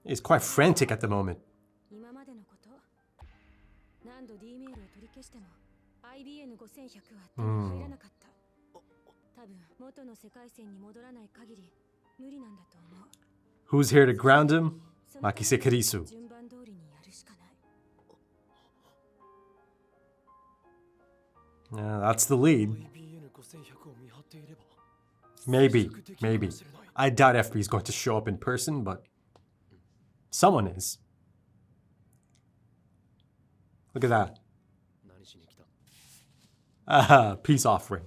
He's quite frantic at the moment. Who's here to ground him? Makise Kirisu. Yeah, that's the lead. Maybe. I doubt FB is going to show up in person, but someone is. Look at that. Peace offering.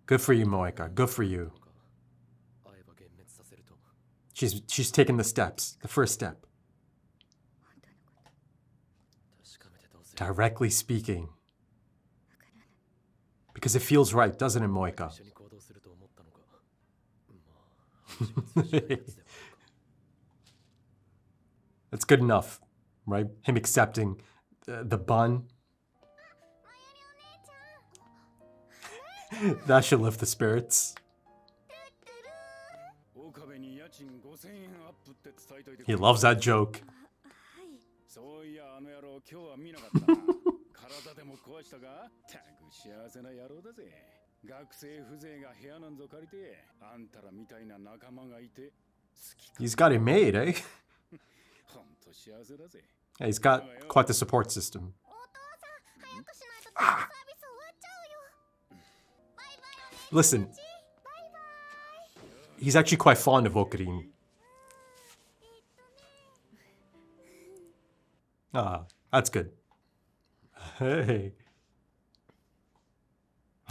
Good for you, Moeka. Good for you. She's taken the steps. The first step. Directly speaking. Because it feels right, doesn't it, Moeka? That's good enough, right? Him accepting the bun. That should lift the spirits. He loves that joke. He's got it made, eh? Yeah, he's got quite the support system. Listen, he's actually quite fond of Okarin. That's good. Hey.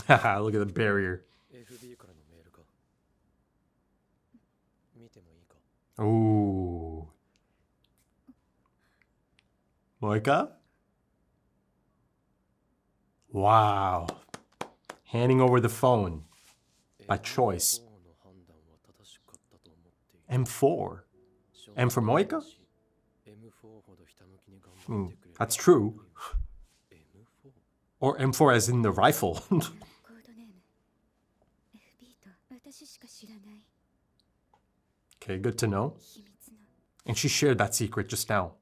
Haha, look at the barrier. Ooh. Moeka? Wow. Handing over the phone. By choice. M4. M for Moeka? That's true. Or M4 as in the rifle. Okay, good to know. And she shared that secret just now.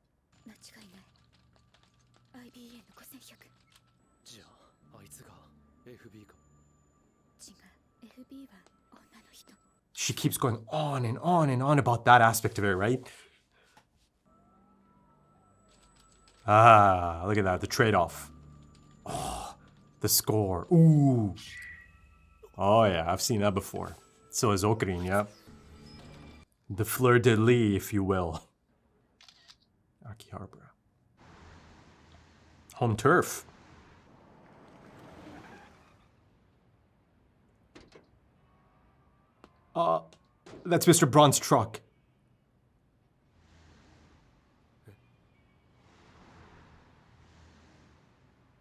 She keeps going on and on and on about that aspect of it, right? Ah, look at that, the trade-off. Oh, the score. Ooh. Oh yeah, I've seen that before. So is Okarin, yeah. The fleur-de-lis, if you will. Akihabara. Home turf. That's Mr. Braun's truck.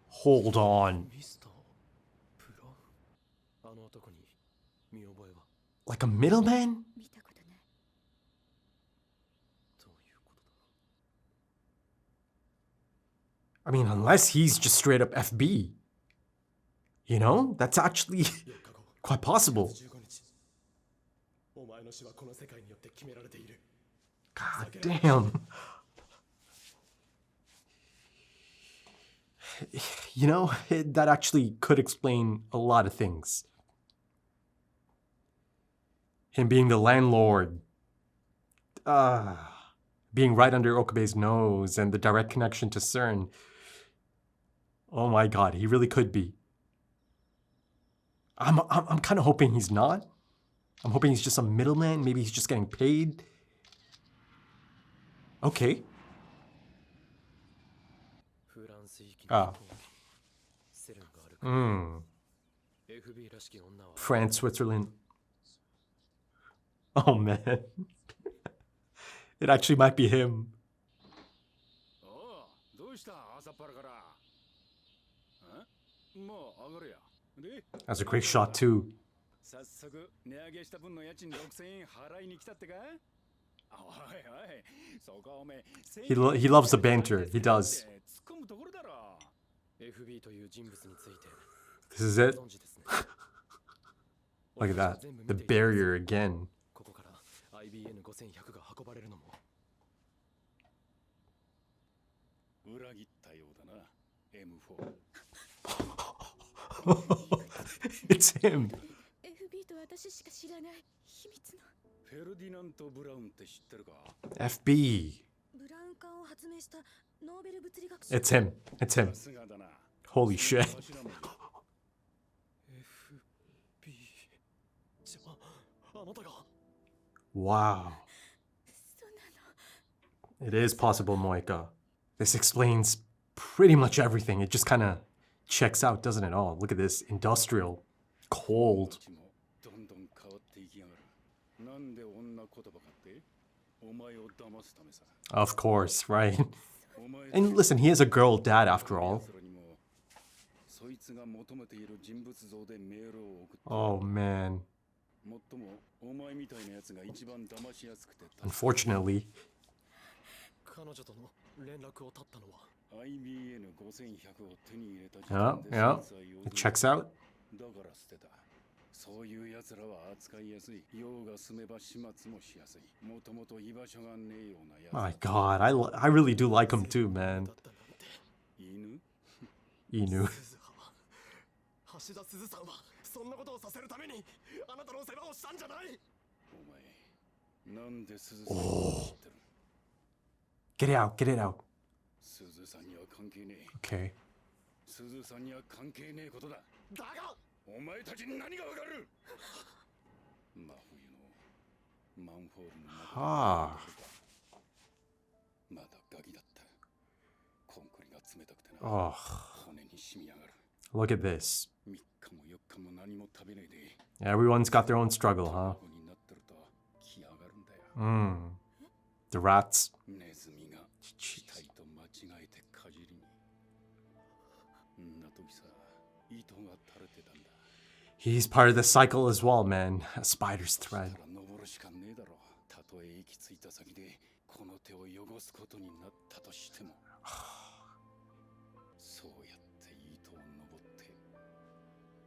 Hold on. Like a middleman? I mean, unless he's just straight up FB. You know? That's actually quite possible. God damn. You know, that actually could explain a lot of things. Him being the landlord. Being right under Okabe's nose and the direct connection to CERN. Oh my god, he really could be. I'm kind of hoping he's not. I'm hoping he's just a middleman. Maybe he's just getting paid. Okay. France, Switzerland. Oh man. It actually might be him. That's a great shot too. He loves the banter. He does. This is it. Look at that. The barrier again. It's him. FB. It's him. It's him. Holy shit. Wow. It is possible, Moeka. This explains pretty much everything. It just kind of checks out, doesn't it all? Look at this. Industrial. Cold. Of course, right? And listen, he has a girl dad after all. Oh man. Unfortunately. Yeah, it checks out. My god, I really do like him too, man. Inu. Oh. Get it out, get it out. Okay. Ah. Oh. Look at this. Everyone's got their own struggle, huh? The rats. Jeez. He's part of the cycle as well, man. A spider's thread.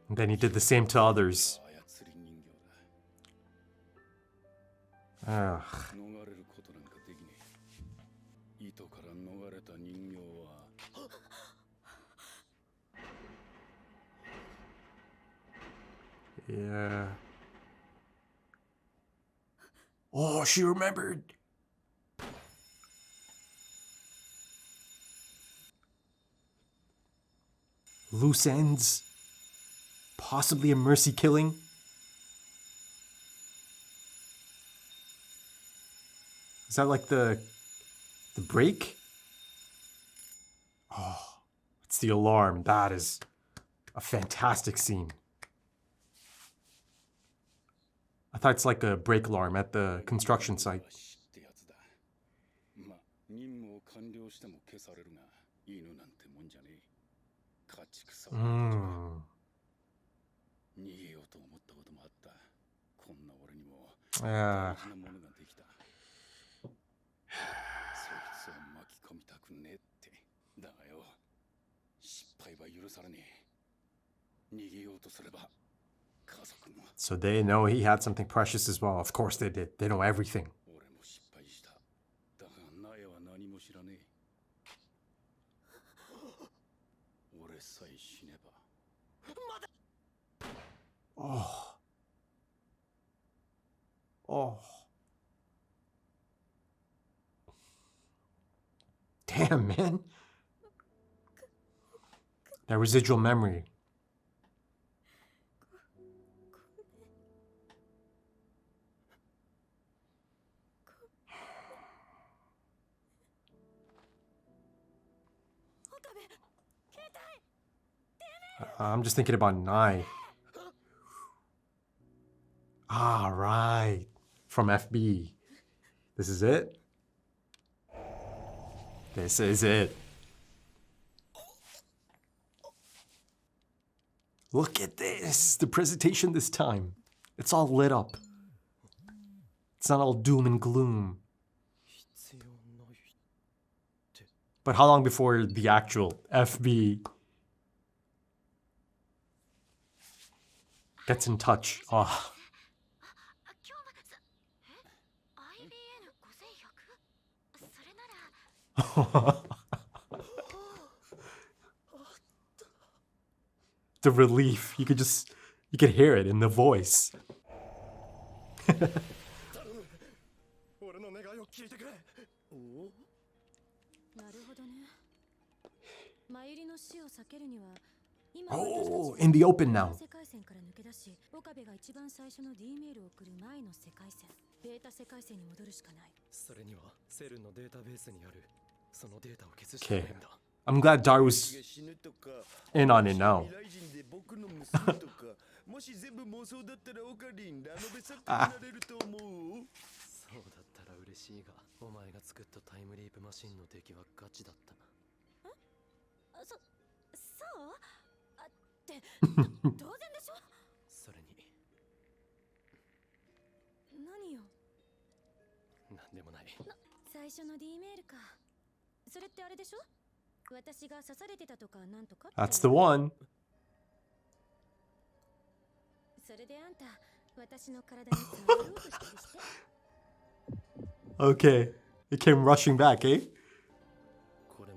And then he did the same to others. Ugh. Yeah. Oh, she remembered. Loose ends. Possibly a mercy killing. Is that like the break? Oh, it's the alarm. That is a fantastic scene. I thought it's like a break alarm at the construction site. So they know he had something precious as well. Of course they did. They know everything. Oh. Oh. Damn, man. That residual memory. I'm just thinking about Nai. Ah, right. From FB. This is it? This is it. Look at this. The presentation this time. It's all lit up. It's not all doom and gloom. But how long before the actual FB? gets in touch. Oh. The relief, you could hear it in the voice. Oh, in the open now. Okay, I'm glad Daru's in on it now. That's the one. Okay, it came rushing back, eh? But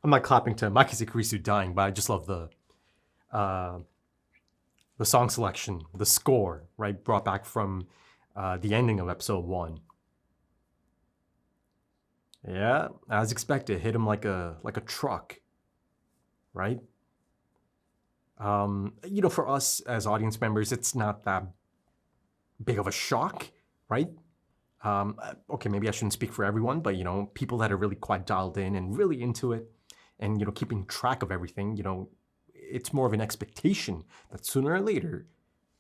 I'm not clapping to Makise Kurisu dying, but I just love the song selection, the score, right, brought back from the ending of episode 1. Yeah, as expected, hit him like a truck, right? For us as audience members, it's not that big of a shock, right? Okay, maybe I shouldn't speak for everyone, but people that are really quite dialed in and really into it, and keeping track of everything, it's more of an expectation that sooner or later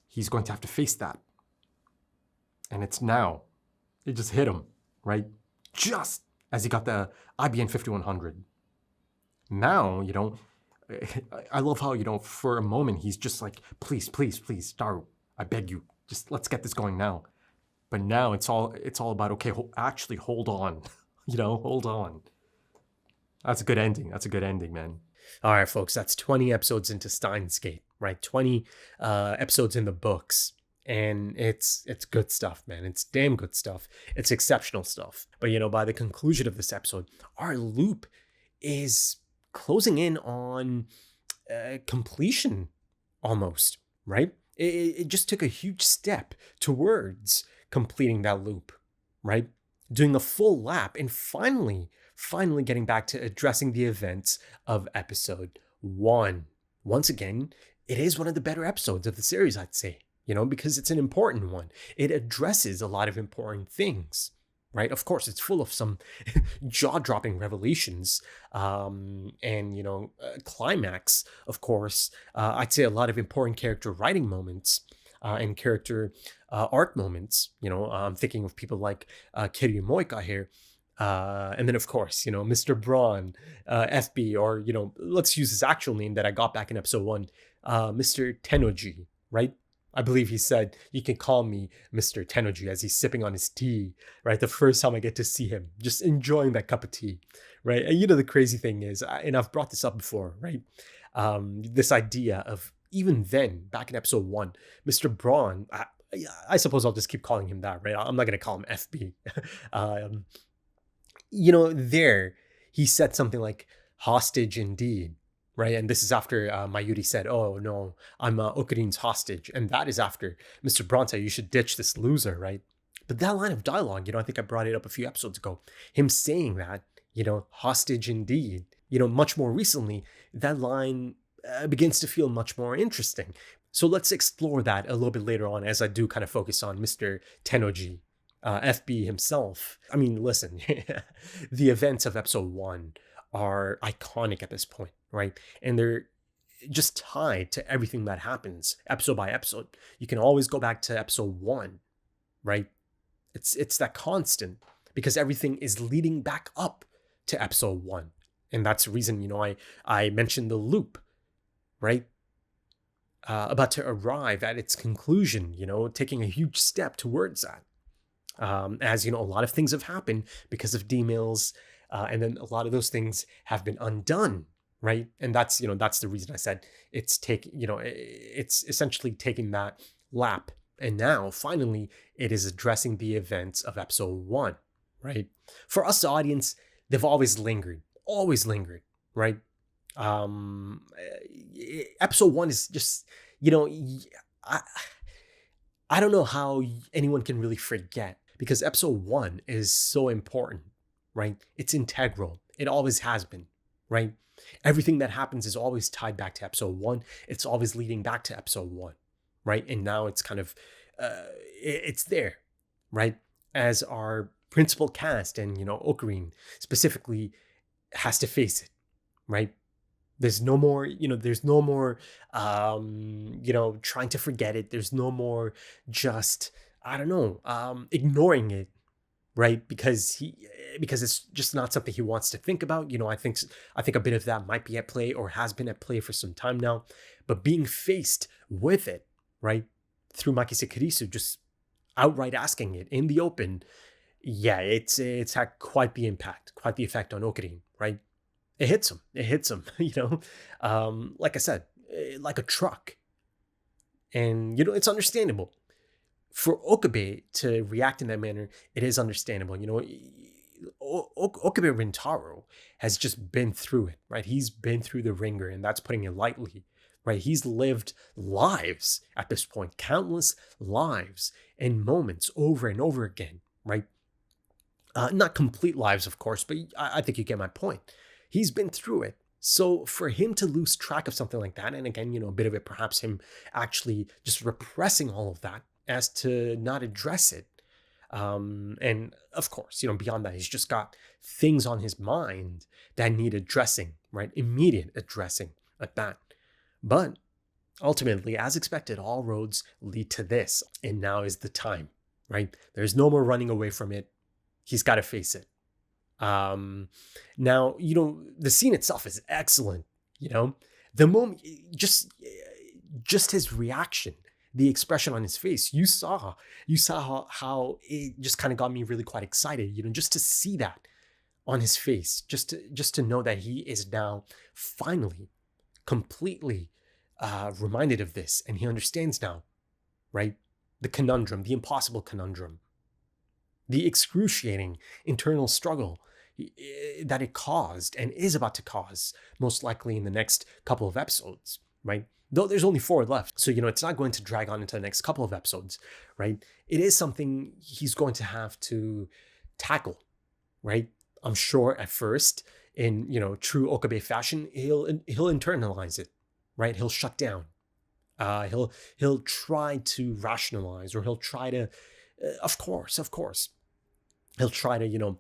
he's going to have to face that. And it's now. It just hit him, right? Just as he got the IBN 5100. Now, I love how, for a moment he's just like, please, please, please, Daru, I beg you, just let's get this going now. But now it's all about, okay, actually hold on, hold on. That's a good ending. That's a good ending, man. All right, folks, that's 20 episodes into Steins Gate, right? 20 episodes in the books. And it's good stuff, man. It's damn good stuff. It's exceptional stuff. But, by the conclusion of this episode, our loop is closing in on completion almost, right? It just took a huge step towards completing that loop, right? Doing a full lap and finally getting back to addressing the events of episode 1. Once again, it is one of the better episodes of the series, I'd say, because it's an important one. It addresses a lot of important things, right? Of course, it's full of some jaw-dropping revelations and, climax, of course. I'd say a lot of important character writing moments and character arc moments. I'm thinking of people like Kiryu Moika here. And then, of course, Mr. Braun, FB, or, let's use his actual name that I got back in episode 1, Mr. Tenoji, right? I believe he said, you can call me Mr. Tenoji, as he's sipping on his tea, right? The first time I get to see him, just enjoying that cup of tea, right? And the crazy thing is, and I've brought this up before, right? This idea of, even then, back in episode 1, Mr. Braun, I suppose I'll just keep calling him that, right? I'm not going to call him FB. There, he said something like, hostage indeed, right? And this is after Mayuri said, oh no, I'm Okurin's hostage. And that is after Mr. Braun said, you should ditch this loser, right? But that line of dialogue, I think I brought it up a few episodes ago. Him saying that, hostage indeed, much more recently, that line begins to feel much more interesting. So let's explore that a little bit later on as I do kind of focus on Mr. Tenoji. FB himself. I mean, listen, the events of episode 1 are iconic at this point, right? And they're just tied to everything that happens episode by episode. You can always go back to episode 1, right? It's that constant, because everything is leading back up to episode 1. And that's the reason, I mentioned the loop, right? About to arrive at its conclusion, taking a huge step towards that. As a lot of things have happened because of D-Mills, and then a lot of those things have been undone, right? And that's the reason I said it's it's essentially taking that lap, and now finally it is addressing the events of episode 1, right? For us, the audience, they've always lingered, right? Episode 1 is just, I I don't know how anyone can really forget, because episode 1 is so important, right? It's integral. It always has been, right? Everything that happens is always tied back to episode 1. It's always leading back to episode 1, right? And now it's kind of, it's there, right? As our principal cast and, Ocarine specifically has to face it, right? There's no more, trying to forget it. There's no more just, I don't know, ignoring it, right? Because it's just not something he wants to think about. I think a bit of that might be at play, or has been at play for some time now. But being faced with it, right, through Makise Kirisu, just outright asking it in the open, yeah, it's had quite the impact, quite the effect on Ocarine, right? It hits him, like I said, like a truck. And, it's understandable. For Okabe to react in that manner, it is understandable. Okabe Rintaro has just been through it, right? He's been through the ringer, and that's putting it lightly, right? He's lived lives at this point, countless lives and moments over and over again, right? Not complete lives, of course, but I think you get my point. He's been through it. So for him to lose track of something like that, and again, a bit of it perhaps him actually just repressing all of that as to not address it. And of course, beyond that, he's just got things on his mind that need addressing, right? Immediate addressing at that. But ultimately, as expected, all roads lead to this. And now is the time, right? There's no more running away from it. He's got to face it. Now, the scene itself is excellent, the moment, just his reaction, the expression on his face, you saw how it just kind of got me really quite excited, just to see that on his face, just to know that he is now finally completely reminded of this, and he understands now, right? The conundrum, the impossible conundrum, the excruciating internal struggle that it caused and is about to cause, most likely in the next couple of episodes, right? Though there's only 4 left, so it's not going to drag on into the next couple of episodes, right? It is something he's going to have to tackle, right? I'm sure at first, in true Okabe fashion, he'll internalize it, right? He'll shut down. He'll try to rationalize, or he'll try to, of course, he'll try to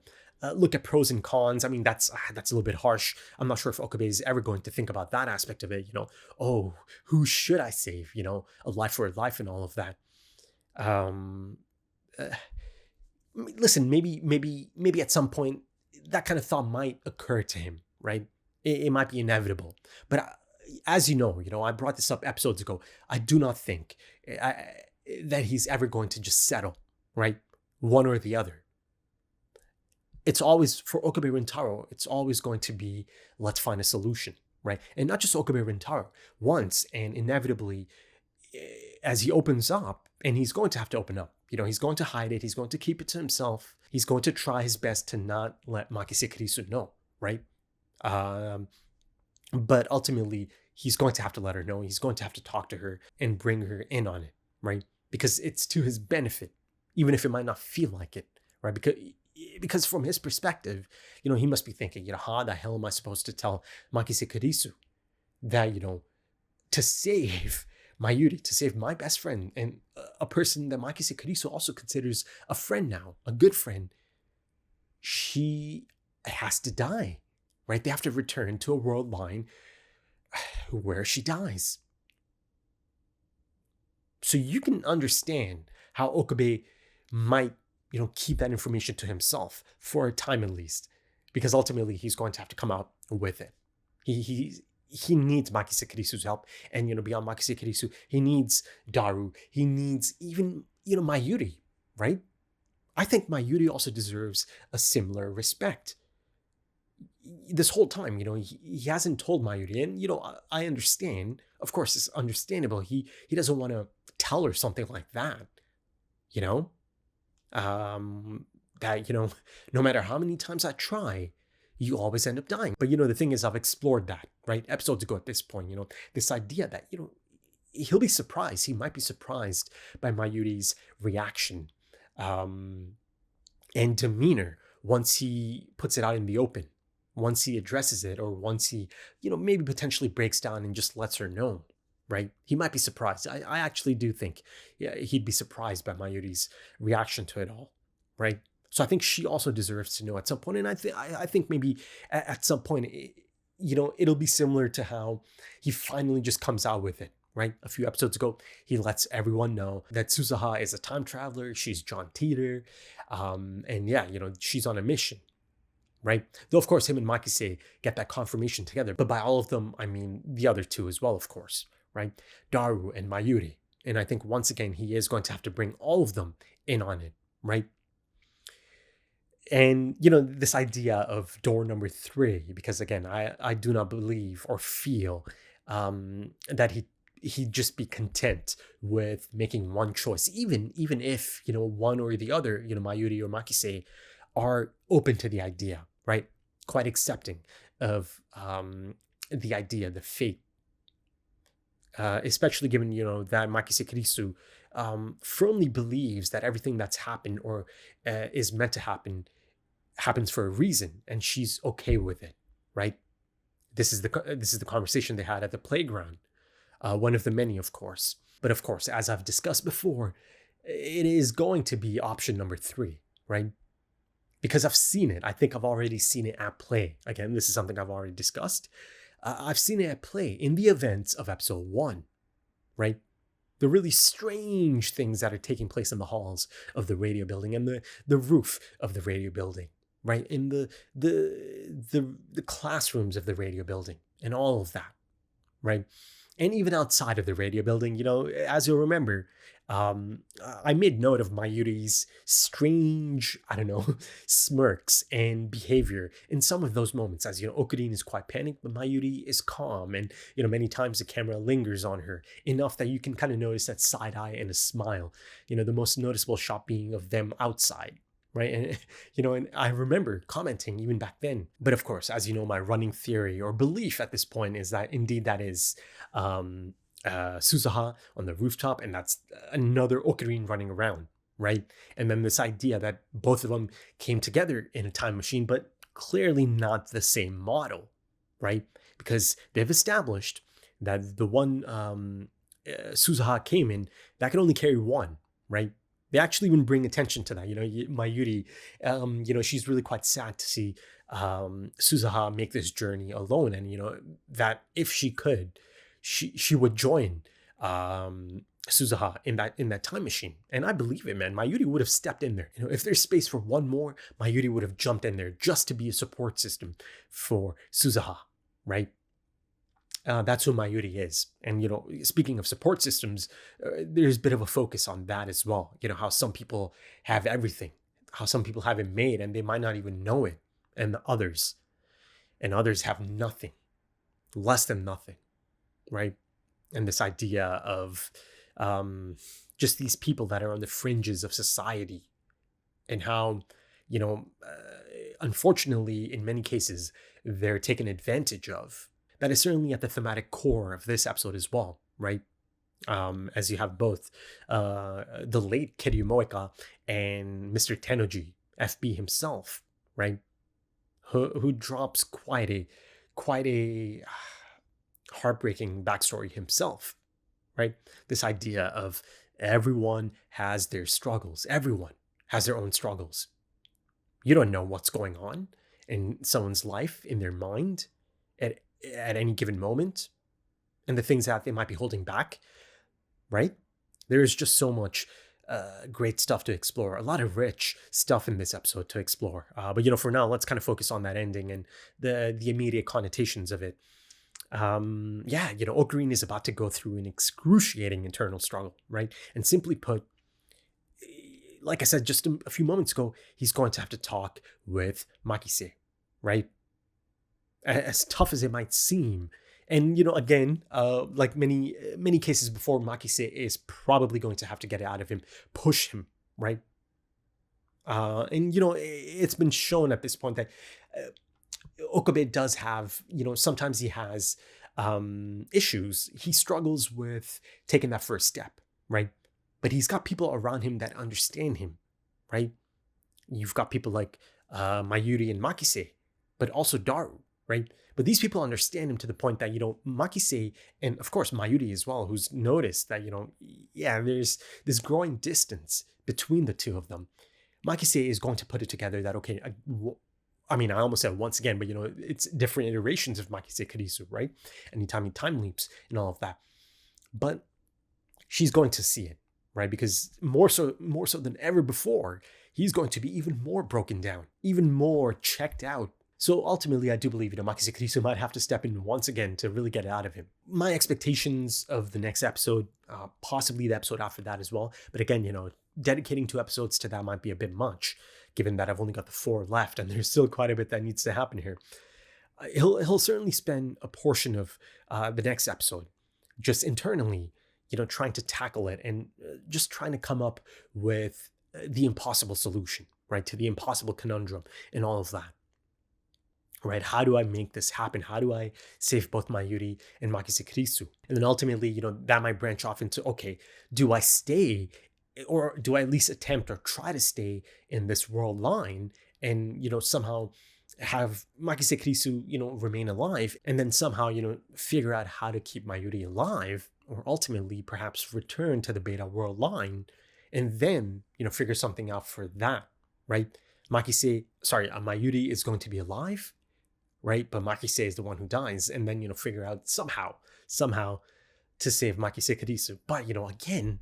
look at pros and cons. I mean, that's a little bit harsh. I'm not sure if Okabe is ever going to think about that aspect of it. Oh, who should I save? A life for a life and all of that. Listen, maybe at some point that kind of thought might occur to him, right? It might be inevitable. But as you know, I brought this up episodes ago. I do not think that he's ever going to just settle, right? One or the other. It's always, for Okabe Rintaro, it's always going to be, let's find a solution, right? And not just Okabe Rintaro. Once and inevitably, as he opens up, and he's going to have to open up, he's going to hide it, he's going to keep it to himself, he's going to try his best to not let Makise Kirisu know, right? But ultimately, he's going to have to let her know, he's going to have to talk to her and bring her in on it, right? Because it's to his benefit, even if it might not feel like it, right? Because from his perspective, he must be thinking, how the hell am I supposed to tell Makise Kirisu that, to save Mayuri, to save my best friend, and a person that Makise Kirisu also considers a friend now, a good friend, she has to die, right? They have to return to a world line where she dies. So you can understand how Okabe might keep that information to himself for a time at least, because ultimately he's going to have to come out with it. He needs Makise Kirisu's help, and beyond Makise Kirisu, he needs Daru. He needs even Mayuri, right? I think Mayuri also deserves a similar respect. This whole time, he hasn't told Mayuri, and I understand. Of course, it's understandable. He doesn't want to tell her something like that. That no matter how many times I try, you always end up dying. But the thing is, I've explored that, right? Episodes ago at this point, this idea that he'll be surprised. He might be surprised by Mayuri's reaction and demeanor once he puts it out in the open, once he addresses it, or once he, maybe potentially breaks down and just lets her know, right? He might be surprised. I actually do think he'd be surprised by Mayuri's reaction to it all, right? So I think she also deserves to know at some point. And I think maybe at some point, it'll be similar to how he finally just comes out with it, right? A few episodes ago, he lets everyone know that Suzuha is a time traveler. She's John Teeter. And yeah, she's on a mission, right? Though, of course, him and Makise get that confirmation together. But by all of them, I mean the other two as well, of course, right? Daru and Mayuri. And I think once again, he is going to have to bring all of them in on it, right? And, this idea of door number 3, because again, I do not believe or feel that he'd just be content with making one choice, even if, one or the other, Mayuri or Makise are open to the idea, right? Quite accepting of the idea, the fate, especially given, that Makise Kirisu firmly believes that everything that's happened or is meant to happen happens for a reason, and she's okay with it, right? This is the conversation they had at the playground, one of the many, of course. But of course, as I've discussed before, it is going to be option number 3, right? Because I've seen it. I think I've already seen it at play. Again, this is something I've already discussed. I've seen it at play in the events of episode 1, right? The really strange things that are taking place in the halls of the radio building and the roof of the radio building, right? In the classrooms of the radio building and all of that, right? And even outside of the radio building, as you'll remember, I made note of Mayuri's strange, smirks and behavior in some of those moments. As Okurin is quite panicked, but Mayuri is calm. And, many times the camera lingers on her enough that you can kind of notice that side eye and a smile. The most noticeable shot being of them outside, right? And, and I remember commenting even back then. But of course, as my running theory or belief at this point is that indeed that is Suzuha on the rooftop, and that's another Okurin running around, right? And then this idea that both of them came together in a time machine, but clearly not the same model, right? Because they've established that the one Suzuha came in, that could only carry one, right? They actually even bring attention to that. Mayuri, she's really quite sad to see Suzuha make this journey alone. And, that if she could, she would join Suzuha in that time machine. And I believe it, man. Mayuri would have stepped in there. If there's space for one more, Mayuri would have jumped in there just to be a support system for Suzuha, right? That's who Mayuri is. And, speaking of support systems, there's a bit of a focus on that as well. How some people have everything, how some people have it made and they might not even know it. And others have nothing, less than nothing, right? And this idea of just these people that are on the fringes of society and how, unfortunately, in many cases, they're taken advantage of. That is certainly at the thematic core of this episode as well, right? As you have both the late Kiryu Moeka and Mr. Tennoji, FB himself, right? Who drops quite a heartbreaking backstory himself, right? This idea of everyone has their struggles. Everyone has their own struggles. You don't know what's going on in someone's life, in their mind, at any given moment, and the things that they might be holding back, right? There is just so much great stuff to explore, a lot of rich stuff in this episode to explore. But for now, let's kind of focus on that ending and the immediate connotations of it. Ocarina is about to go through an excruciating internal struggle, right? And simply put, like I said just a few moments ago, he's going to have to talk with Makise, right? As tough as it might seem. And, again, like many cases before, Makise is probably going to have to get it out of him, push him, right? It's been shown at this point that Okabe does have, sometimes he has issues. He struggles with taking that first step, right? But he's got people around him that understand him, right? You've got people like Mayuri and Makise, but also Daru, right? But these people understand him to the point that, Makise and, of course, Mayuri as well, who's noticed that, there's this growing distance between the two of them. Makise is going to put it together that, okay, I almost said once again, but, it's different iterations of Makise Kurisu, right? Anytime he time leaps and all of that. But she's going to see it, right? Because more so than ever before, he's going to be even more broken down, even more checked out. So ultimately, I do believe, Makise Kurisu might have to step in once again to really get it out of him. My expectations of the next episode, possibly the episode after that as well. But again, dedicating 2 episodes to that might be a bit much, given that I've only got the 4 left and there's still quite a bit that needs to happen here. He'll certainly spend a portion of the next episode just internally, trying to tackle it and just trying to come up with the impossible solution, right? To the impossible conundrum and all of that. Right? How do I make this happen? How do I save both Mayuri and Makise Kurisu? And then ultimately, that might branch off into, okay, do I stay, or do I at least attempt or try to stay in this world line and, somehow have Makise Kurisu, remain alive, and then somehow, figure out how to keep Mayuri alive, or ultimately perhaps return to the beta world line and then, figure something out for that, right? Mayuri is going to be alive, right? But Makise is the one who dies, and then, figure out somehow to save Makise Kurisu. But, again,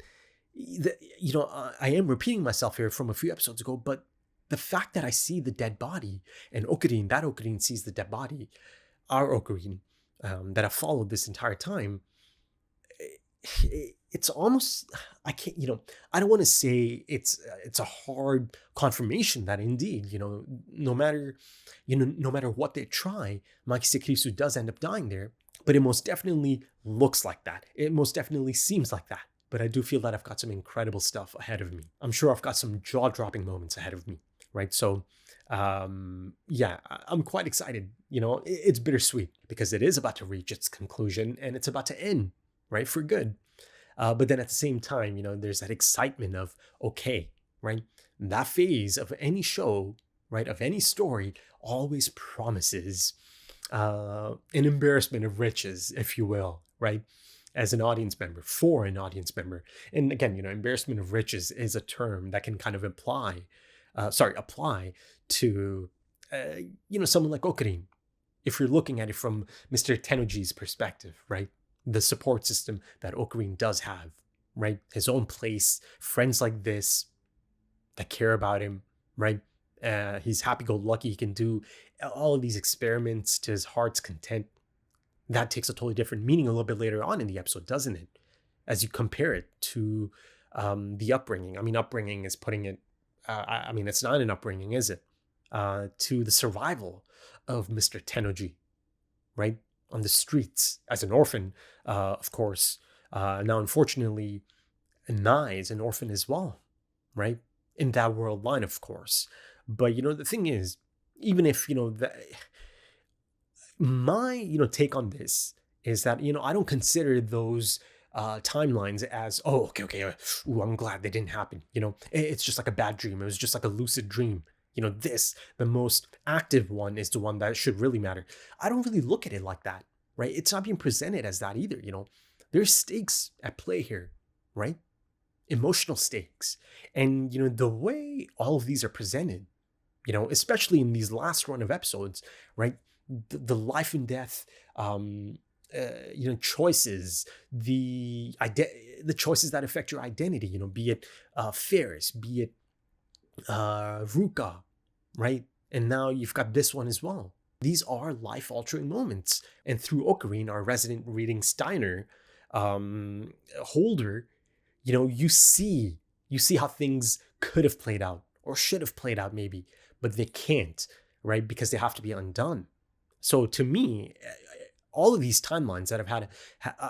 I am repeating myself here from a few episodes ago, but the fact that I see the dead body, and that Ocarina sees the dead body, our Ocarina, that I've followed this entire time, it's almost, I can't, I don't want to say it's a hard confirmation that indeed, no matter what they try, Makise Kurisu does end up dying there, but it most definitely looks like that. It most definitely seems like that. But I do feel that I've got some incredible stuff ahead of me. I'm sure I've got some jaw-dropping moments ahead of me, right? So, I'm quite excited. It's bittersweet because it is about to reach its conclusion and it's about to end, right, for good. But then at the same time, there's that excitement of, okay, right, that phase of any show, right, of any story always promises an embarrassment of riches, if you will, right, as an audience member, for an audience member. And again, embarrassment of riches is a term that can kind of apply to, someone like Ocarina, if you're looking at it from Mr. Tennoji's perspective, right? The support system that Ocarina does have, right? His own place, friends like this that care about him, right? He's happy-go-lucky. He can do all of these experiments to his heart's content. That takes a totally different meaning a little bit later on in the episode, doesn't it? As you compare it to the upbringing. Upbringing is putting it, it's not an upbringing, is it? To the survival of Mr. Tennoji, right? On the streets as an orphan, of course. Now, unfortunately, Nai is an orphan as well, right? In that world line, of course. But, the thing is, even if, my, take on this is that, I don't consider those timelines as, okay, I'm glad they didn't happen. It's just like a bad dream. It was just like a lucid dream. The most active one is the one that should really matter. I don't really look at it like that, right? It's not being presented as that either, There's stakes at play here, right? Emotional stakes. And, the way all of these are presented, especially in these last run of episodes, right? The life and death choices, the choices that affect your identity, be it Ferris, be it Ruka, right? And now you've got this one as well. These are life-altering moments. And through Ocarine, our resident reading Steiner holder, you see how things could have played out or should have played out maybe, but they can't, right? Because they have to be undone. So to me, all of these timelines that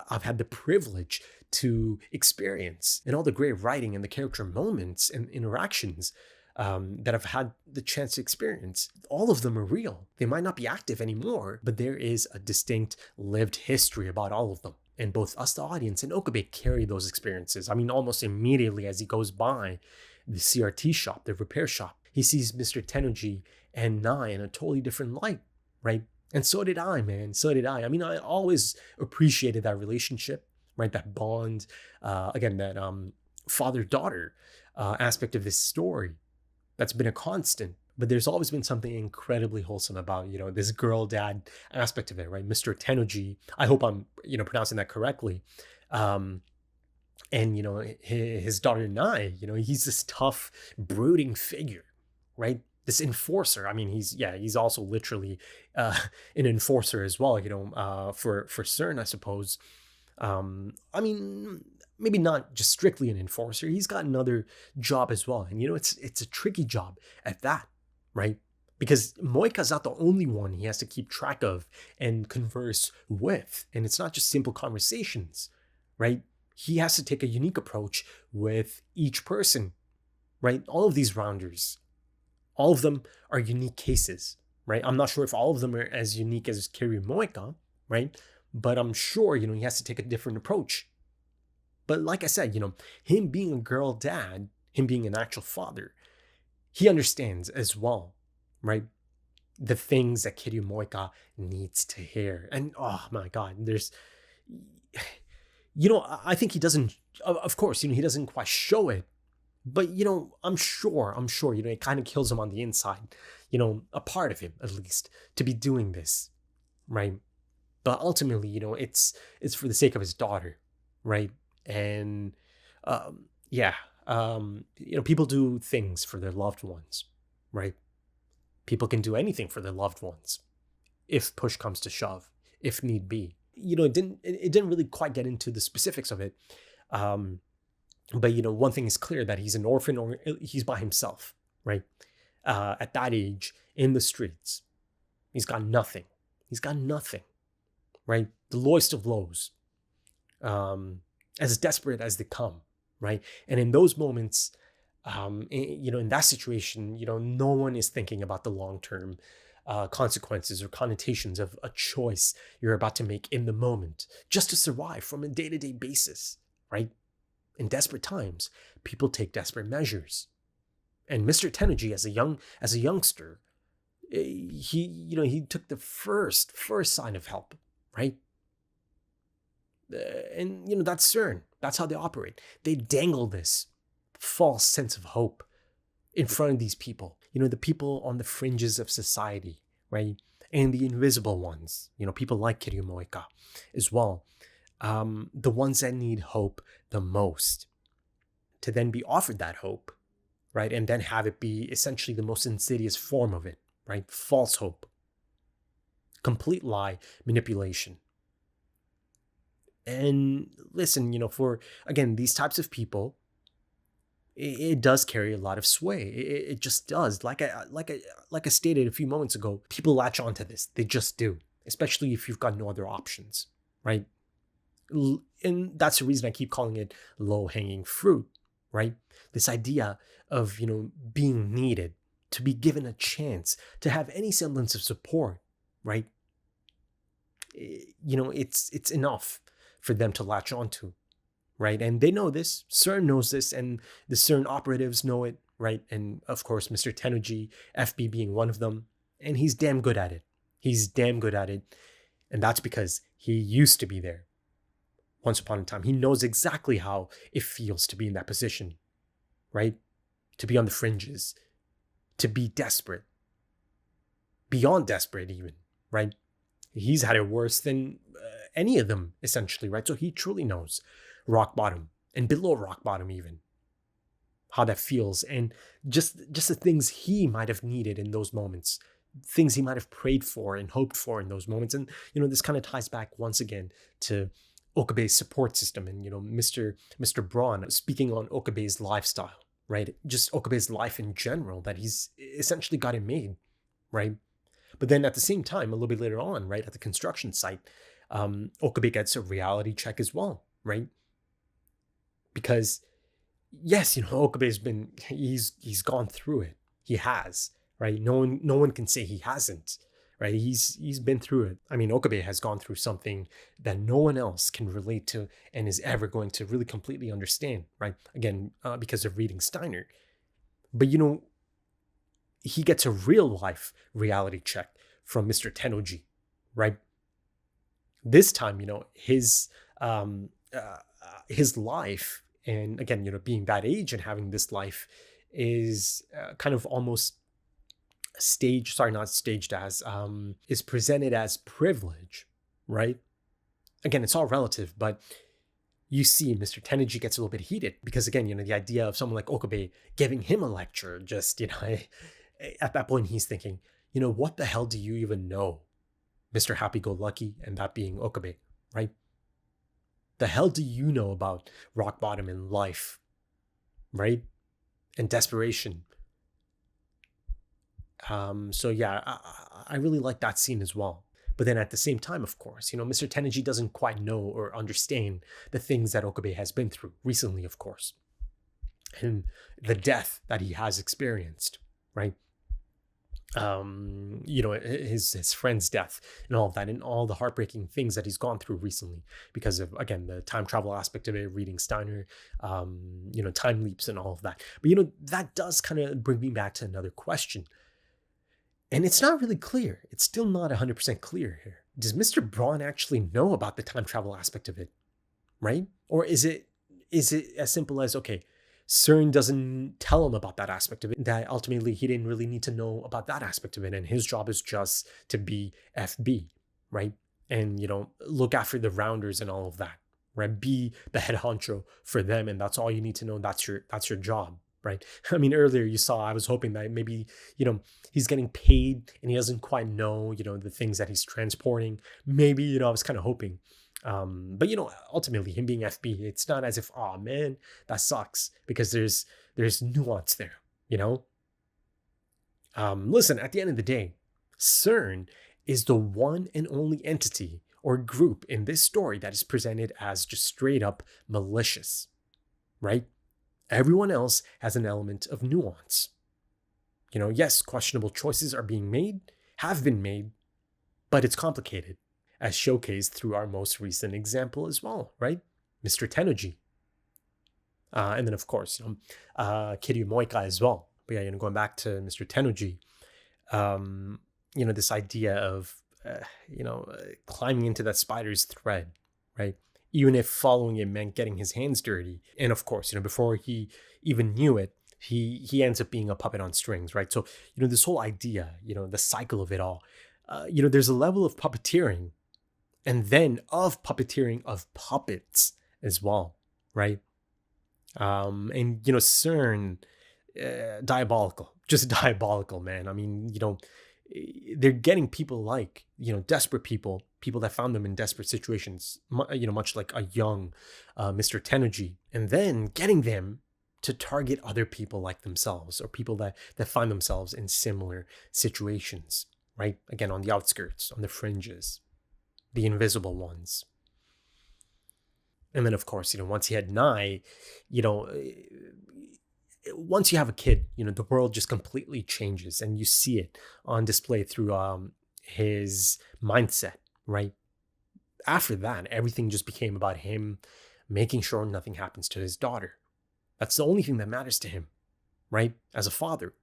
I've had the privilege to experience, and all the great writing and the character moments and interactions that I've had the chance to experience, all of them are real. They might not be active anymore, but there is a distinct lived history about all of them. And both us, the audience, and Okabe carry those experiences. I mean, almost immediately as he goes by the CRT shop, the repair shop, he sees Mr. Tenuji and Nai in a totally different light, right? And so did I, man. So did I. I mean, I always appreciated that relationship, right? That bond, again, that father-daughter aspect of this story. That's been a constant. But there's always been something incredibly wholesome about, this girl-dad aspect of it, right? Mr. Tenuji, I hope I'm, pronouncing that correctly. And, his daughter Nai, he's this tough, brooding figure, right? This enforcer. I mean, he's also literally an enforcer as well, for CERN, I suppose. I mean, maybe not just strictly an enforcer. He's got another job as well. And, it's a tricky job at that, right? Because Moika's not the only one he has to keep track of and converse with. And it's not just simple conversations, right? He has to take a unique approach with each person, right? All of these rounders, all of them are unique cases, right? I'm not sure if all of them are as unique as Kiryu Moika, right? But I'm sure, he has to take a different approach. But like I said, him being a girl dad, him being an actual father, he understands as well, right? The things that Kiryu Moika needs to hear. And oh my God, there's, I think he doesn't, of course, he doesn't quite show it. But, I'm sure, it kind of kills him on the inside, a part of him at least, to be doing this, right? But ultimately, it's for the sake of his daughter, right? And, people do things for their loved ones, right? People can do anything for their loved ones, if push comes to shove, if need be. It didn't really quite get into the specifics of it. But, one thing is clear, that he's an orphan, or he's by himself, right? At that age, in the streets, he's got nothing. Right? The lowest of lows, as desperate as they come, right? And in those moments, in that situation, no one is thinking about the long-term consequences or connotations of a choice you're about to make in the moment, just to survive from a day-to-day basis, right? In desperate times, people take desperate measures. And Mr. Tenuji, as a youngster, he took the first sign of help, right? And that's CERN. That's how they operate. They dangle this false sense of hope in front of these people. The people on the fringes of society, right? And the invisible ones. People like Kiryu Moika as well. The ones that need hope the most, to then be offered that hope, right? And then have it be essentially the most insidious form of it, right? False hope, complete lie, manipulation. And listen, for, again, these types of people, it does carry a lot of sway. It just does. Like I stated a few moments ago, people latch onto this. They just do, especially if you've got no other options, right? And that's the reason I keep calling it low-hanging fruit, right? This idea of, being needed, to be given a chance, to have any semblance of support, right? It's enough for them to latch onto, right? And they know this. CERN knows this, and the CERN operatives know it, right? And of course, Mr. Tenuji, FB being one of them, and he's damn good at it. And that's because he used to be there. Once upon a time, he knows exactly how it feels to be in that position, right? To be on the fringes, to be desperate, beyond desperate even, right? He's had it worse than any of them, essentially, right? So he truly knows rock bottom and below rock bottom, even how that feels, and just the things he might have needed in those moments, things he might have prayed for and hoped for in those moments. And this kind of ties back once again to Okabe's support system, and Mr. Braun speaking on Okabe's lifestyle, right? Just Okabe's life in general, that he's essentially got it made, right? But then at the same time, a little bit later on, right, at the construction site, Okabe gets a reality check as well, right? Because yes, Okabe's been, he's gone through it. He has, right? No one can say he hasn't, right? He's been through it. I mean, Okabe has gone through something that no one else can relate to and is ever going to really completely understand, right? Again, because of reading Steiner. But he gets a real life reality check from Mr. Tennoji, right? This time, his life, and again, being that age and having this life is kind of almost is presented as privilege, right? Again, it's all relative, but you see Mr. Tennoji gets a little bit heated because, again, the idea of someone like Okabe giving him a lecture, just, at that point he's thinking, what the hell do you even know, Mr. Happy-Go-Lucky, and that being Okabe, right? The hell do you know about rock bottom in life, right? And desperation. So yeah, I really like that scene as well. But then at the same time, of course, Mr. Tennoji doesn't quite know or understand the things that Okabe has been through recently, of course, and the death that he has experienced, right? His friend's death and all of that, and all the heartbreaking things that he's gone through recently because of, again, the time travel aspect of it, reading Steiner, time leaps and all of that. But that does kind of bring me back to another question, and it's not really clear. It's still not 100% clear here. Does Mr. Braun actually know about the time travel aspect of it, right? Or is it as simple as, okay, CERN doesn't tell him about that aspect of it, that ultimately he didn't really need to know about that aspect of it, and his job is just to be FB, right? And, look after the rounders and all of that, right? Be the head honcho for them, and that's all you need to know. That's your job, right? I mean, earlier you saw, I was hoping that maybe, he's getting paid and he doesn't quite know, the things that he's transporting. Maybe, I was kind of hoping. But ultimately him being FB, it's not as if, oh man, that sucks, because there's nuance there, listen, at the end of the day, CERN is the one and only entity or group in this story that is presented as just straight up malicious, right? Everyone else has an element of nuance. Yes, questionable choices are being made, have been made, but it's complicated, as showcased through our most recent example as well, right? Mr. Tennoji. And then, of course, Kiryu Moika as well. But yeah, going back to Mr. Tennoji, this idea of, climbing into that spider's thread, right? Even if following it meant getting his hands dirty. And of course, before he even knew it, he ends up being a puppet on strings, right? So, this whole idea, the cycle of it all, there's a level of puppeteering, and then of puppeteering of puppets as well, right? And CERN, diabolical, just diabolical, man. I mean, they're getting people like, desperate people that found them in desperate situations, much like a young Mr. Tennoji, and then getting them to target other people like themselves, or people that find themselves in similar situations, right? Again, on the outskirts, on the fringes, the invisible ones. And then, of course, once you had Nye, once you have a kid, the world just completely changes, and you see it on display through his mindset, right? After that, everything just became about him making sure nothing happens to his daughter. That's the only thing that matters to him, right? As a father,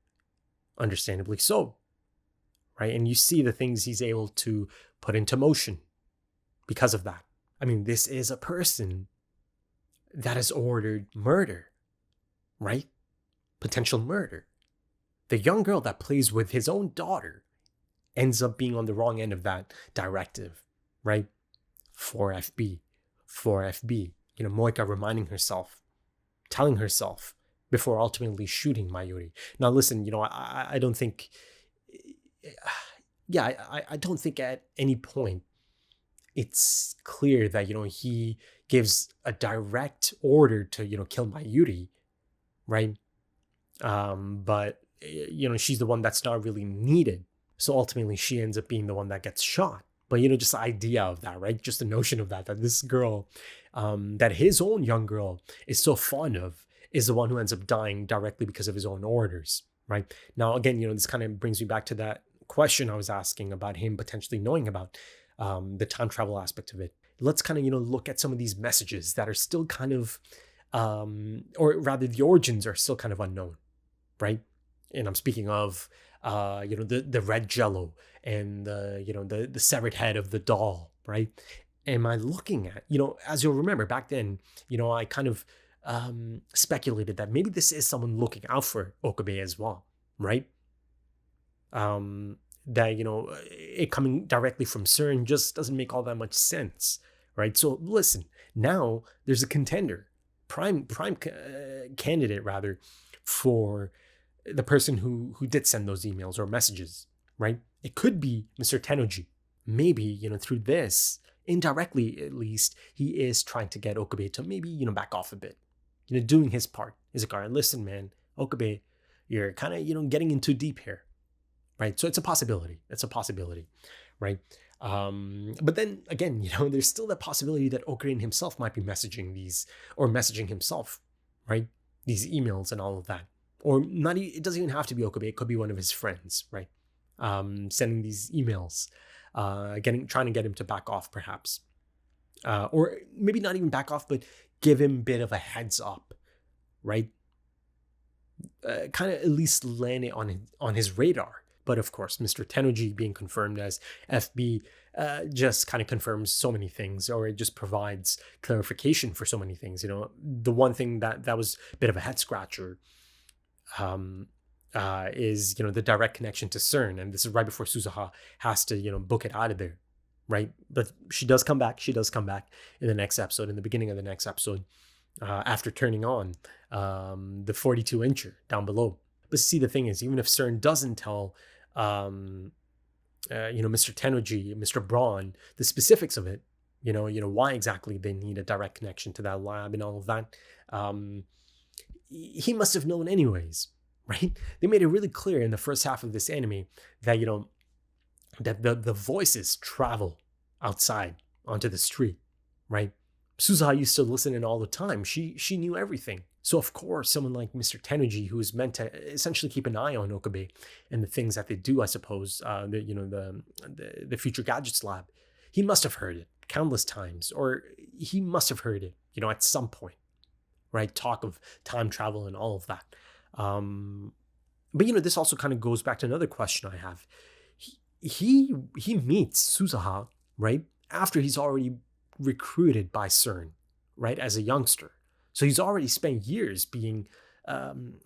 understandably so, right? And you see the things he's able to put into motion because of that. I mean, this is a person that has ordered murder, right? Potential murder. The young girl that plays with his own daughter ends up being on the wrong end of that directive, right? for FB, for FB. Moika reminding herself, telling herself before ultimately shooting Mayuri. Now, listen, I don't think, I don't think at any point it's clear that, he gives a direct order to, kill Mayuri, right? But, she's the one that's not really needed. So ultimately she ends up being the one that gets shot. But, just the idea of that, right? Just the notion of that this girl, that his own young girl is so fond of, is the one who ends up dying directly because of his own orders, right? Now, again, this kind of brings me back to that question I was asking about him potentially knowing about the time travel aspect of it. Let's kind of, look at some of these messages that are still kind of, or rather the origins are still kind of unknown, right? And I'm speaking of, the red jello and the severed head of the doll, right? Am I looking at, as you'll remember back then, I kind of speculated that maybe this is someone looking out for Okabe as well, right? That, it coming directly from CERN just doesn't make all that much sense, right? So listen, now there's a contender, prime candidate rather, for the person who did send those emails or messages, right? It could be Mr. Tennoji. Maybe, through this, indirectly at least, he is trying to get Okabe to maybe, back off a bit, doing his part. He's like, all right, listen, man, Okabe, you're kind of, getting in too deep here, right? So it's a possibility. It's a possibility, right? But then again, there's still that possibility that Okabe himself might be messaging himself, right? These emails and all of that. Or not, it doesn't even have to be Okabe. It could be one of his friends, right? Sending these emails, trying to get him to back off, perhaps, or maybe not even back off, but give him a bit of a heads up, right? Kind of at least land it on his radar. But of course, Mr. Tennoji being confirmed as FB just kind of confirms so many things, or it just provides clarification for so many things. The one thing that was a bit of a head scratcher is the direct connection to CERN, and this is right before Suzuha has to book it out of there, right? But she does come back in the next episode, in the beginning of the next episode, after turning on the 42-incher down below. But see, the thing is, even if CERN doesn't tell Mr. Tennoji, Mr. Braun, the specifics of it, why exactly they need a direct connection to that lab and all of that, he must have known anyways, right? They made it really clear in the first half of this anime that, that the voices travel outside onto the street, right? Suzuha used to listen in all the time. She knew everything. So of course, someone like Mr. Tennoji, who is meant to essentially keep an eye on Okabe and the things that they do, I suppose, the Future Gadgets Lab, he must have heard it countless times, or he must have heard it, at some point, right? Talk of time travel and all of that. But this also kind of goes back to another question I have. He meets Suzuha, right, after he's already recruited by CERN, right, as a youngster. So he's already spent years being on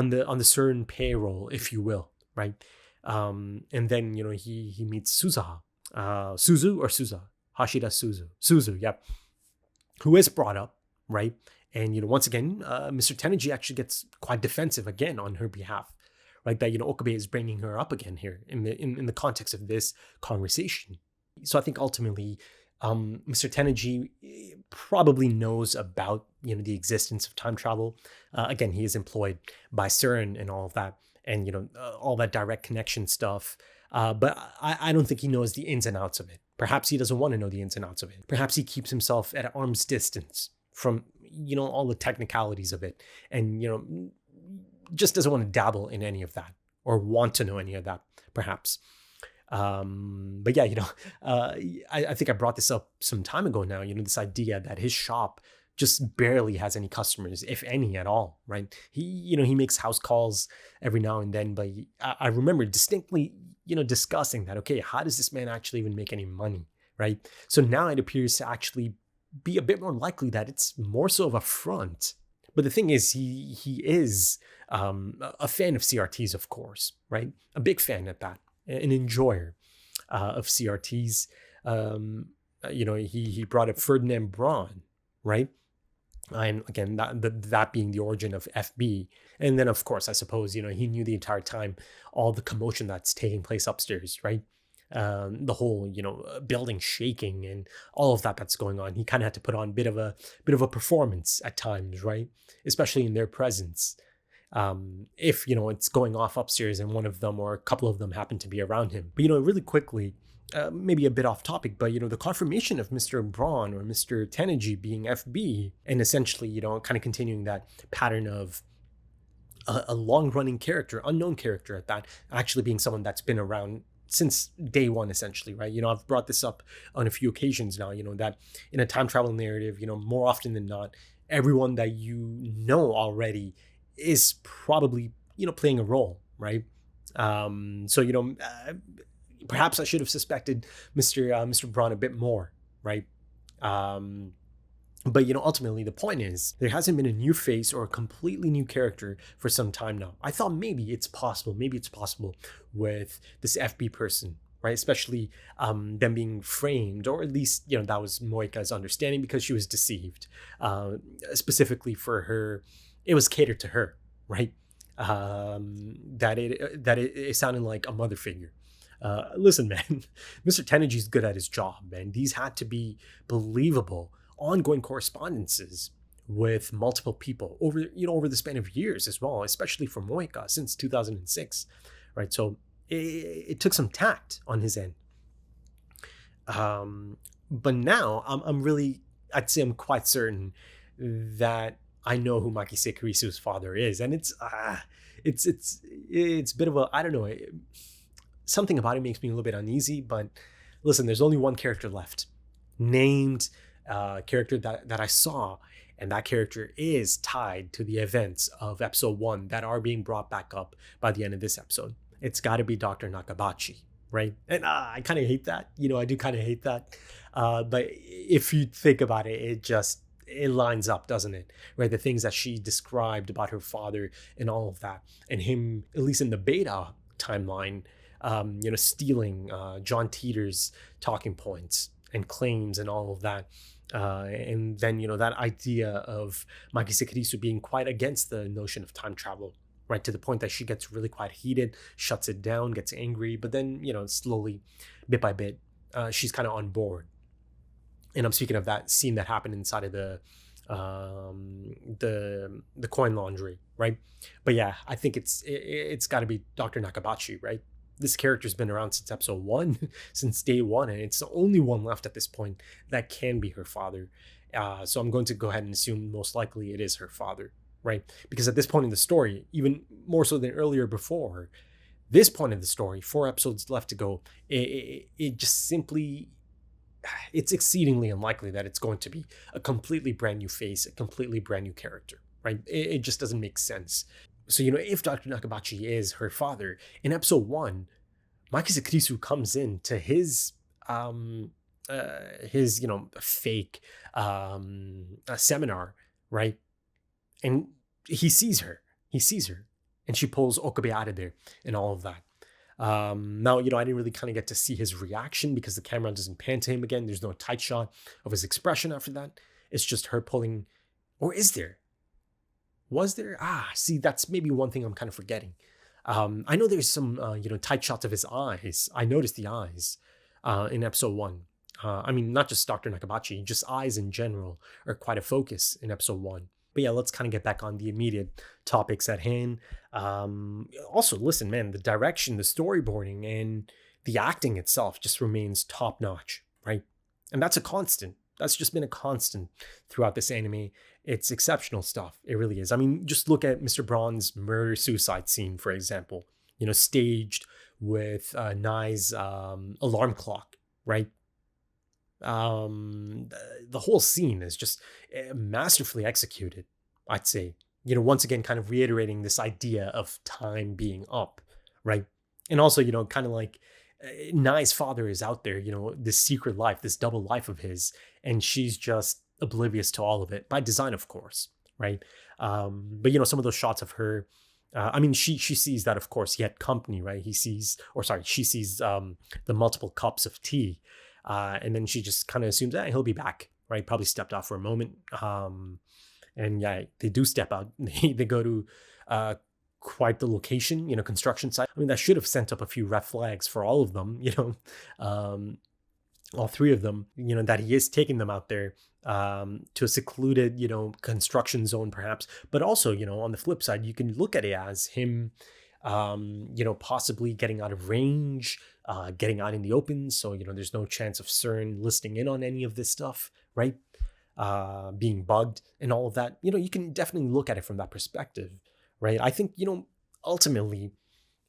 the CERN payroll, if you will, right? And then he meets Suzuha, Suzu or Suza, Hashida Suzu, yep, who is brought up, right? And once again, Mr. Tennoji actually gets quite defensive again on her behalf, right? That Okabe is bringing her up again here in the context of this conversation. So I think ultimately, Mr. Tennoji probably knows about the existence of time travel. Again, he is employed by CERN and all of that, and all that direct connection stuff. But I don't think he knows the ins and outs of it. Perhaps he doesn't want to know the ins and outs of it. Perhaps he keeps himself at arm's distance from all the technicalities of it, and just doesn't want to dabble in any of that or want to know any of that, perhaps. But yeah, I think I brought this up some time ago now, this idea that his shop just barely has any customers, if any at all, right? He makes house calls every now and then, but I remember distinctly, discussing that, okay, how does this man actually even make any money, right? So now it appears to actually be a bit more likely that it's more so of a front. But the thing is, he is a fan of CRTs, of course, right? A big fan at that. An enjoyer of CRTs. he brought up Ferdinand Braun, right? And again, that being the origin of FB. And then, of course, I suppose, he knew the entire time all the commotion that's taking place upstairs, right? The whole, building shaking and all of that that's going on. He kind of had to put on a bit of a performance at times, right? Especially in their presence. If, it's going off upstairs and one of them or a couple of them happen to be around him. But, really quickly, maybe a bit off topic, but the confirmation of Mr. Braun or Mr. Tenergy being FB, and essentially, kind of continuing that pattern of a long-running character, unknown character at that, actually being someone that's been around since day one, essentially, right? I've brought this up on a few occasions now, that in a time travel narrative, more often than not, everyone that already is probably, playing a role, right? So, perhaps I should have suspected Mr. Braun a bit more, right? But ultimately the point is there hasn't been a new face or a completely new character for some time now. I thought maybe it's possible with this FB person, right? Especially them being framed, or at least that was Moika's understanding because she was deceived. Specifically for her, it was catered to her, right? That it sounded like a mother figure. Listen, man, Mr. Tenergy's good at his job, man. These had to be believable, ongoing correspondences with multiple people over the span of years as well, especially for Moika since 2006, right? So it took some tact on his end. But now I'd say I'm quite certain that I know who Maki Sekirisu's father is, and it's a bit of a, I don't know, something about it makes me a little bit uneasy. But listen, there's only one character left, named character that I saw, and that character is tied to the events of episode 1 that are being brought back up by the end of this episode. It's got to be Dr. Nakabachi, right? And I kind of hate that. I do kind of hate that. But if you think about it, it lines up, doesn't it? Right? The things that she described about her father and all of that, and him, at least in the beta timeline, stealing John Teeter's talking points and claims and all of that. And then, that idea of Maki Sekirisu being quite against the notion of time travel, right? To the point that she gets really quite heated, shuts it down, gets angry, but then, slowly, bit by bit, she's kind of on board. And I'm speaking of that scene that happened inside of the coin laundry, right? But yeah, I think it's got to be Dr. Nakabachi, right? This character's been around since episode 1, since day 1, and it's the only one left at this point that can be her father. So I'm going to go ahead and assume most likely it is her father, right? Because at this point in the story, even more so than earlier before, this point of the story, 4 episodes left to go, it just simply, it's exceedingly unlikely that it's going to be a completely brand new face, a completely brand new character, right? It just doesn't make sense. So, if Dr. Nakabachi is her father, in episode 1, Maki Sekirisu comes in to his fake seminar, right? And he sees her, and she pulls Okabe out of there and all of that. Now, I didn't really kind of get to see his reaction because the camera doesn't pan to him again. There's no tight shot of his expression after that. It's just her pulling, or is there? Was there? See, that's maybe one thing I'm kind of forgetting. I know there's some, tight shots of his eyes. I noticed the eyes in episode 1. I mean, not just Dr. Nakabachi, just eyes in general are quite a focus in episode 1. But yeah, let's kind of get back on the immediate topics at hand. Also, listen, man, the direction, the storyboarding, and the acting itself just remains top notch, right? And that's a constant. That's just been a constant throughout this anime. It's exceptional stuff. It really is. I mean, just look at Mr. Braun's murder-suicide scene, for example. Staged with Nai's alarm clock, right? The whole scene is just masterfully executed, I'd say. Once again, kind of reiterating this idea of time being up, right? And also, kind of like Nai's father is out there, this secret life, this double life of his, and she's just oblivious to all of it by design, of course, right? But some of those shots of her, she sees that, of course, he had company, right? She sees the multiple cups of tea. And then she just kind of assumes that he'll be back, right? Probably stepped off for a moment. And yeah, they do step out. They go to quite the location, construction site. I mean, that should have sent up a few red flags for all of them, all three of them, that he is taking them out there to a secluded, construction zone perhaps. But also, on the flip side, you can look at it as him, possibly getting out of range, getting out in the open. So, there's no chance of CERN listening in on any of this stuff, right? Being bugged and all of that. You can definitely look at it from that perspective, right? I think, ultimately,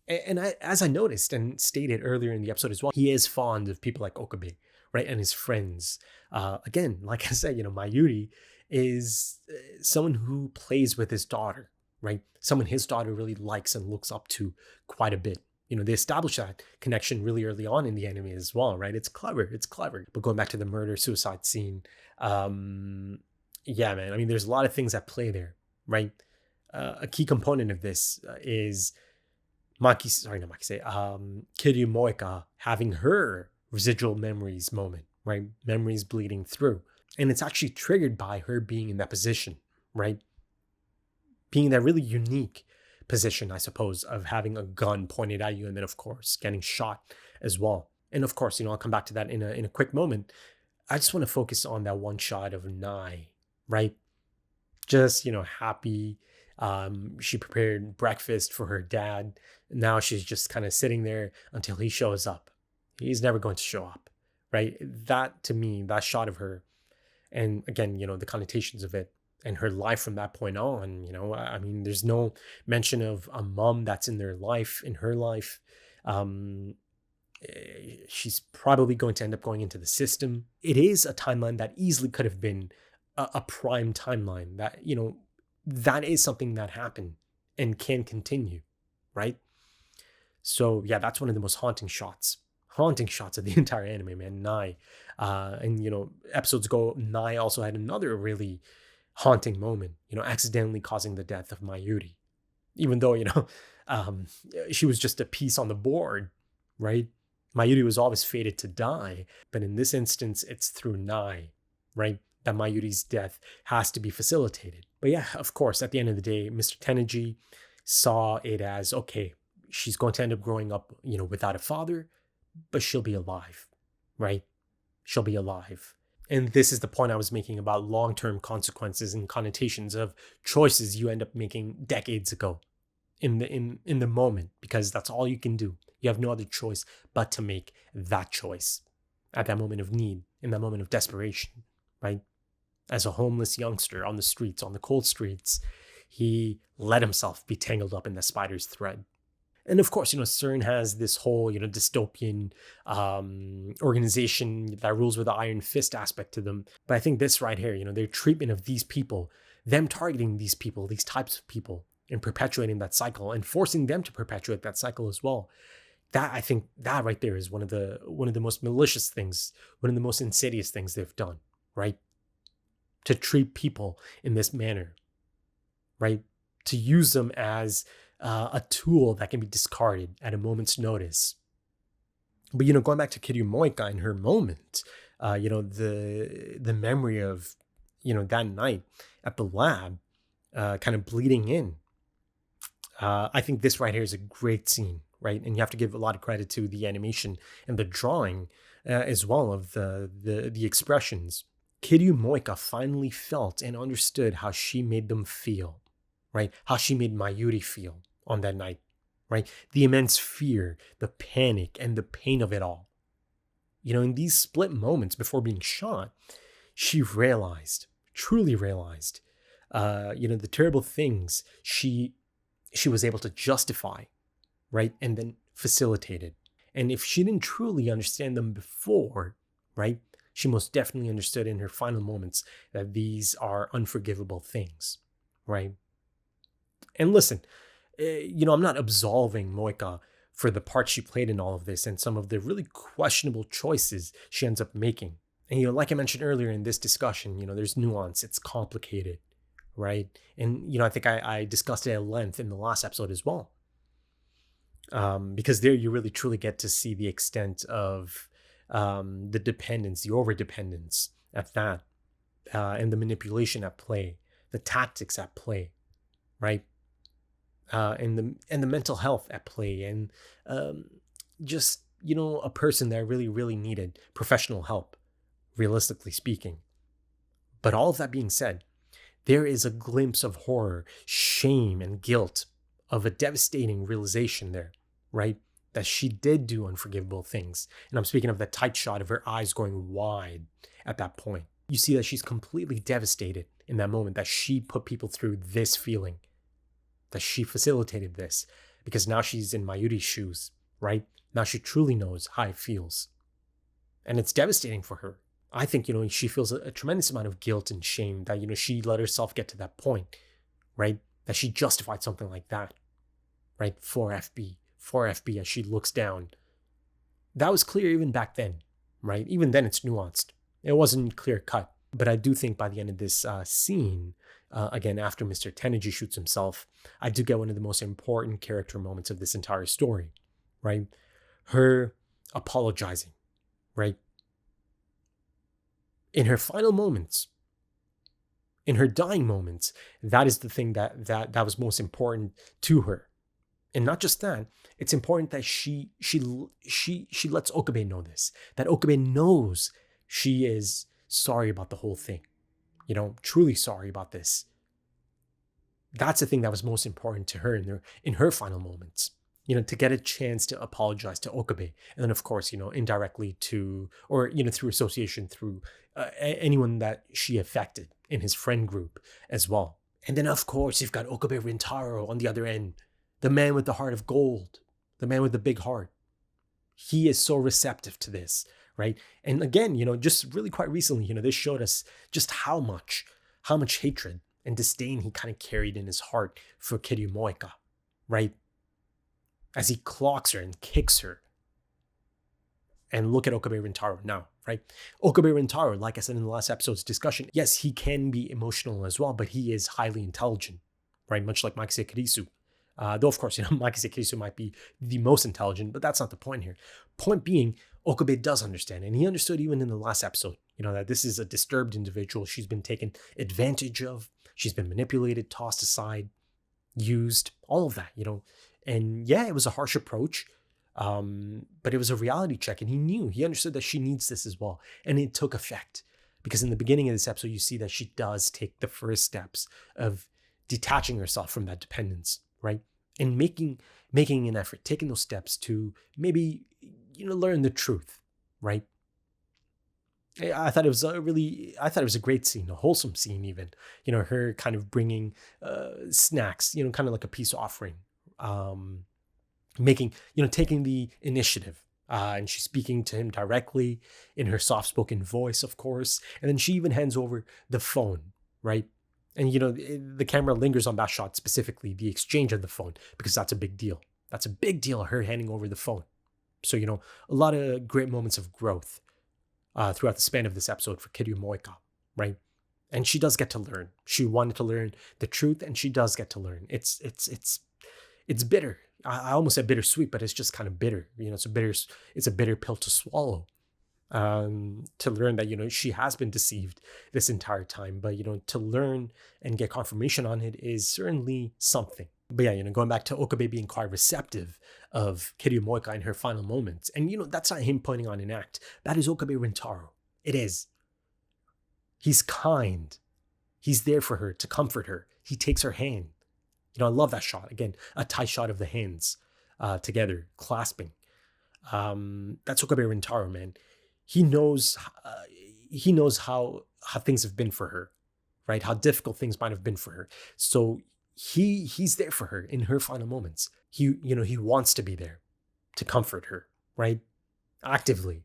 and as I noticed and stated earlier in the episode as well, he is fond of people like Okabe, right? And his friends. Again, like I said, Mayuri is someone who plays with his daughter, right? Someone his daughter really likes and looks up to quite a bit. They establish that connection really early on in the anime as well, right? It's clever. But going back to the murder-suicide scene, yeah, man. I mean, there's a lot of things at play there, right? A key component of this is Kiryu Moeka having her residual memories moment, right? Memories bleeding through. And it's actually triggered by her being in that position, right? Being in that really unique position, I suppose, of having a gun pointed at you and then, of course, getting shot as well. And of course, I'll come back to that in a quick moment. I just want to focus on that one shot of Nai, right? Just, happy. She prepared breakfast for her dad. Now she's just kind of sitting there until he shows up. He's never going to show up, right? That, to me, that shot of her, and again, the connotations of it and her life from that point on, I mean, there's no mention of a mom that's in her life. She's probably going to end up going into the system. It is a timeline that easily could have been a prime timeline that, that is something that happened and can continue, right? So yeah, that's one of the most haunting shots of the entire anime, man. Nai. And episodes ago, Nai also had another really haunting moment, accidentally causing the death of Mayuri. Even though, she was just a piece on the board, right? Mayuri was always fated to die. But in this instance, it's through Nai, right? That Mayuri's death has to be facilitated. But yeah, of course, at the end of the day, Mr. Tenergy saw it as, okay, she's going to end up growing up, without a father, but she'll be alive, right? She'll be alive. And this is the point I was making about long-term consequences and connotations of choices you end up making decades ago in the moment, because that's all you can do. You have no other choice but to make that choice at that moment of need, in that moment of desperation, right? As a homeless youngster on the streets, on the cold streets, he let himself be tangled up in the spider's thread. And of course, CERN has this whole, dystopian organization that rules with the iron fist aspect to them. But I think this right here, their treatment of these people, them targeting these people, these types of people, and perpetuating that cycle and forcing them to perpetuate that cycle as well. That, I think, that right there is one of the most malicious things, one of the most insidious things they've done, right? To treat people in this manner, right? To use them as a tool that can be discarded at a moment's notice. But, going back to Kiryu Moeka in her moment, the memory of, that night at the lab kind of bleeding in. I think this right here is a great scene, right? And you have to give a lot of credit to the animation and the drawing as well of the expressions. Kiryu Moeka finally felt and understood how she made them feel, right? How she made Mayuri feel on that night, right? The immense fear, the panic, and the pain of it all. In these split moments before being shot, she truly realized, the terrible things she was able to justify, right? And then facilitated. And if she didn't truly understand them before, right? She most definitely understood in her final moments that these are unforgivable things, right? And listen, I'm not absolving Moeka for the part she played in all of this and some of the really questionable choices she ends up making. And, like I mentioned earlier in this discussion, there's nuance, it's complicated, right? And, I think I discussed it at length in the last episode as well. Because there you really truly get to see the extent of the dependence, the over dependence at that, and the manipulation at play, the tactics at play, right? And the mental health at play, and just a person that really really needed professional help, realistically speaking. But all of that being said, there is a glimpse of horror, shame, and guilt, of a devastating realization there, right? That she did do unforgivable things. And I'm speaking of the tight shot of her eyes going wide at that point. You see that she's completely devastated in that moment, that she put people through this feeling, that she facilitated this, because now she's in Mayuri's shoes, right? Now she truly knows how it feels. And it's devastating for her. I think, she feels a tremendous amount of guilt and shame that, she let herself get to that point, right? That she justified something like that, right? For FB, as she looks down. That was clear even back then, right? Even then it's nuanced. It wasn't clear cut. But I do think by the end of this scene, again, after Mr. Tenergy shoots himself, I do get one of the most important character moments of this entire story, right? Her apologizing, right? In her final moments, in her dying moments, that is the thing that was most important to her. And not just that, it's important that she lets Okabe know this, that Okabe knows she is sorry about the whole thing, truly sorry about this. That's the thing that was most important to her in her final moments, to get a chance to apologize to Okabe. And then, of course, indirectly to, or, through association, through anyone that she affected in his friend group as well. And then, of course, you've got Okabe Rintaro on the other end, the man with the heart of gold, the man with the big heart. He is so receptive to this, right? And again, just really quite recently, this showed us just how much hatred and disdain he kind of carried in his heart for Kiryu Moeka, right? As he clocks her and kicks her. And look at Okabe Rintaro now, right? Okabe Rintaro, like I said in the last episode's discussion, yes, he can be emotional as well, but he is highly intelligent, right? Much like Makise Kirisu. Though, of course, Makise Kirisu might be the most intelligent, but that's not the point here. Point being, Okabe does understand, and he understood even in the last episode, that this is a disturbed individual. She's been taken advantage of. She's been manipulated, tossed aside, used, all of that, And yeah, it was a harsh approach, but it was a reality check, and he understood that she needs this as well. And it took effect, because in the beginning of this episode, you see that she does take the first steps of detaching herself from that dependence, right? And making an effort, taking those steps to maybe, learn the truth, right? I thought it was a great scene, a wholesome scene even, her kind of bringing snacks, kind of like a peace offering, taking the initiative, and she's speaking to him directly in her soft-spoken voice, of course. And then she even hands over the phone, right? And, the camera lingers on that shot, specifically the exchange of the phone, because that's a big deal. That's a big deal, her handing over the phone. So, a lot of great moments of growth throughout the span of this episode for Kiryu Moeka, right? And she does get to learn. She wanted to learn the truth, and she does get to learn. It's bitter. I almost said bittersweet, but it's just kind of bitter. It's a bitter pill to swallow. To learn that, she has been deceived this entire time, but, to learn and get confirmation on it is certainly something. But yeah, going back to Okabe being quite receptive of Kiryu Moeka in her final moments. And, that's not him pointing on an act. That is Okabe Rintaro. It is. He's kind. He's there for her, to comfort her. He takes her hand. I love that shot. Again, a tight shot of the hands together, clasping. That's Okabe Rintaro, man. He knows how things have been for her, right? How difficult things might have been for her. So he's there for her in her final moments. He wants to be there to comfort her, right? Actively,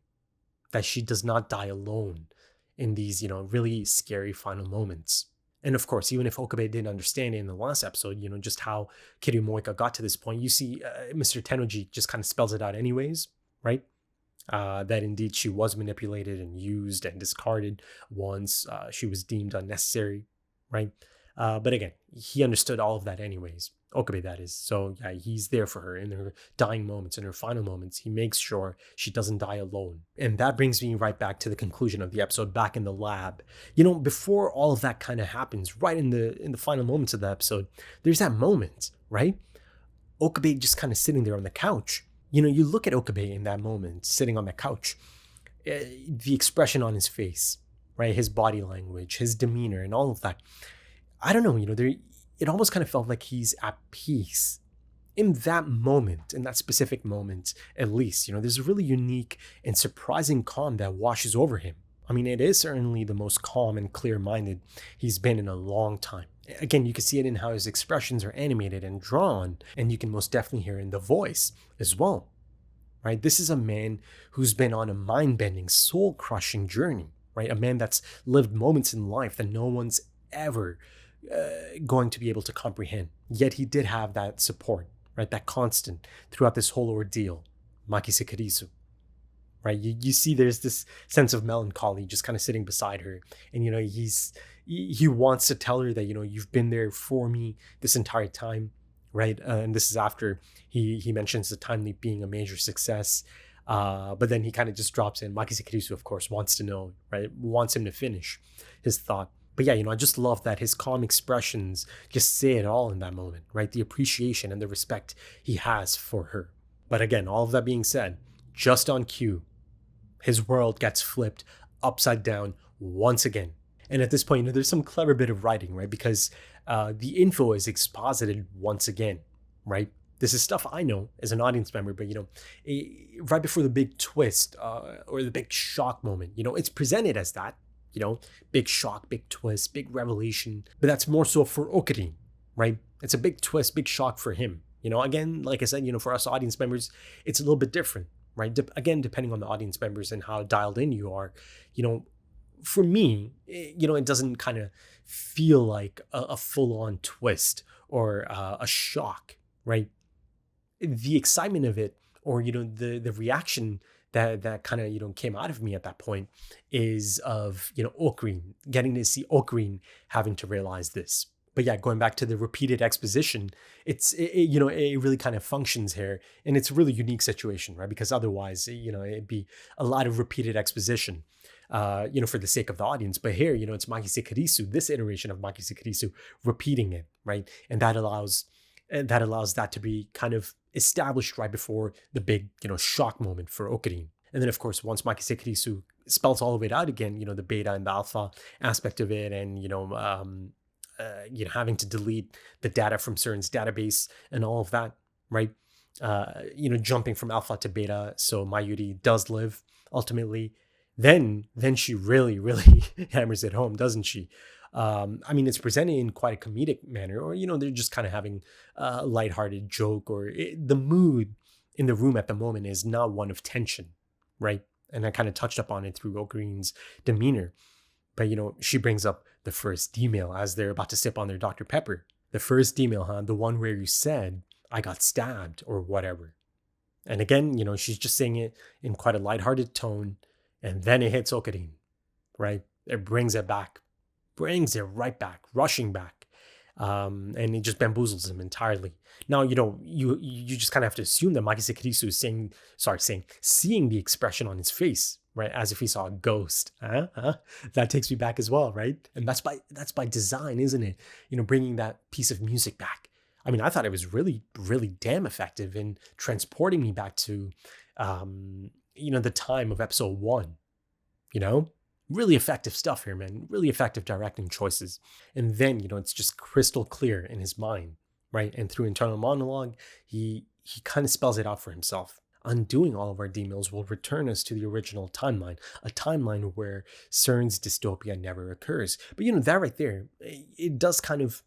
that she does not die alone in these, really scary final moments. And of course, even if Okabe didn't understand it in the last episode, just how Kiryu Moeka got to this point, you see Mr. Tenoji just kind of spells it out anyways, right? That indeed she was manipulated and used and discarded once she was deemed unnecessary, right? But again, he understood all of that anyways. Okabe, that is. So yeah, he's there for her in her dying moments, in her final moments. He makes sure she doesn't die alone. And that brings me right back to the conclusion of the episode, back in the lab. Before all of that kind of happens, right in the final moments of the episode, there's that moment, right? Okabe just kind of sitting there on the couch. You look at Okabe in that moment, sitting on that couch, the expression on his face, right? His body language, his demeanor, and all of that. I don't know, it almost kind of felt like he's at peace in that moment, in that specific moment, at least. There's a really unique and surprising calm that washes over him. I mean, it is certainly the most calm and clear-minded he's been in a long time. Again, you can see it in how his expressions are animated and drawn, and you can most definitely hear it in the voice as well, right? This is a man who's been on a mind-bending, soul-crushing journey, right? A man that's lived moments in life that no one's ever going to be able to comprehend. Yet he did have that support, right? That constant throughout this whole ordeal, Makise Kurisu, right? You see there's this sense of melancholy just kind of sitting beside her. And, he wants to tell her that, you've been there for me this entire time, right? And this is after he mentions the time leap being a major success. But then he kind of just drops in. Makise Kurisu, of course, wants to know, right? Wants him to finish his thought. But yeah, I just love that his calm expressions just say it all in that moment, right? The appreciation and the respect he has for her. But again, all of that being said, just on cue, his world gets flipped upside down once again. And at this point, there's some clever bit of writing, right? Because the info is exposited once again, right? This is stuff I know as an audience member, but right before the big twist or the big shock moment, it's presented as that. Big shock, big twist, big revelation. But that's more so for Okarin, right? It's a big twist, big shock for him. Again, like I said, for us audience members, it's a little bit different, right? Again, depending on the audience members and how dialed in you are, for me, it doesn't kind of feel like a full-on twist or a shock, right? The excitement of it, or, the reaction that kind of came out of me at that point is of Okarin, getting to see Okarin having to realize this. But yeah, going back to the repeated exposition, it really kind of functions here, and it's a really unique situation, right? Because otherwise, it'd be a lot of repeated exposition, for the sake of the audience. But here, it's Makise Kurisu, this iteration of Makise Kurisu, repeating it, right? And that allows that to be kind of established right before the big, shock moment for Okarin. And then, of course, once Makise Kurisu spells all of it out again, the beta and the alpha aspect of it, and, having to delete the data from CERN's database and all of that, right? Jumping from alpha to beta, so Mayuri does live ultimately. Then she really, really hammers it home, doesn't she? It's presented in quite a comedic manner, or, they're just kind of having a lighthearted joke, or the mood in the room at the moment is not one of tension, right? And I kind of touched up on it through Okarin's demeanor. But, she brings up the first email as they're about to sip on their Dr. Pepper. The first email, huh? The one where you said, I got stabbed or whatever. And again, she's just saying it in quite a lighthearted tone. And then it hits Okarin, right? It brings it back. Brings it right back, rushing back. And it just bamboozles him entirely. Now, you just kind of have to assume that Makise Kurisu is seeing the expression on his face, right? As if he saw a ghost. That takes me back as well, right? And that's by design, isn't it? Bringing that piece of music back. I thought it was really, really damn effective in transporting me back to, the time of episode 1, Really effective stuff here, man. Really effective directing choices. And then, it's just crystal clear in his mind, right? And through internal monologue, he kind of spells it out for himself. Undoing all of our demills will return us to the original timeline, a timeline where CERN's dystopia never occurs. But, that right there, it does kind of,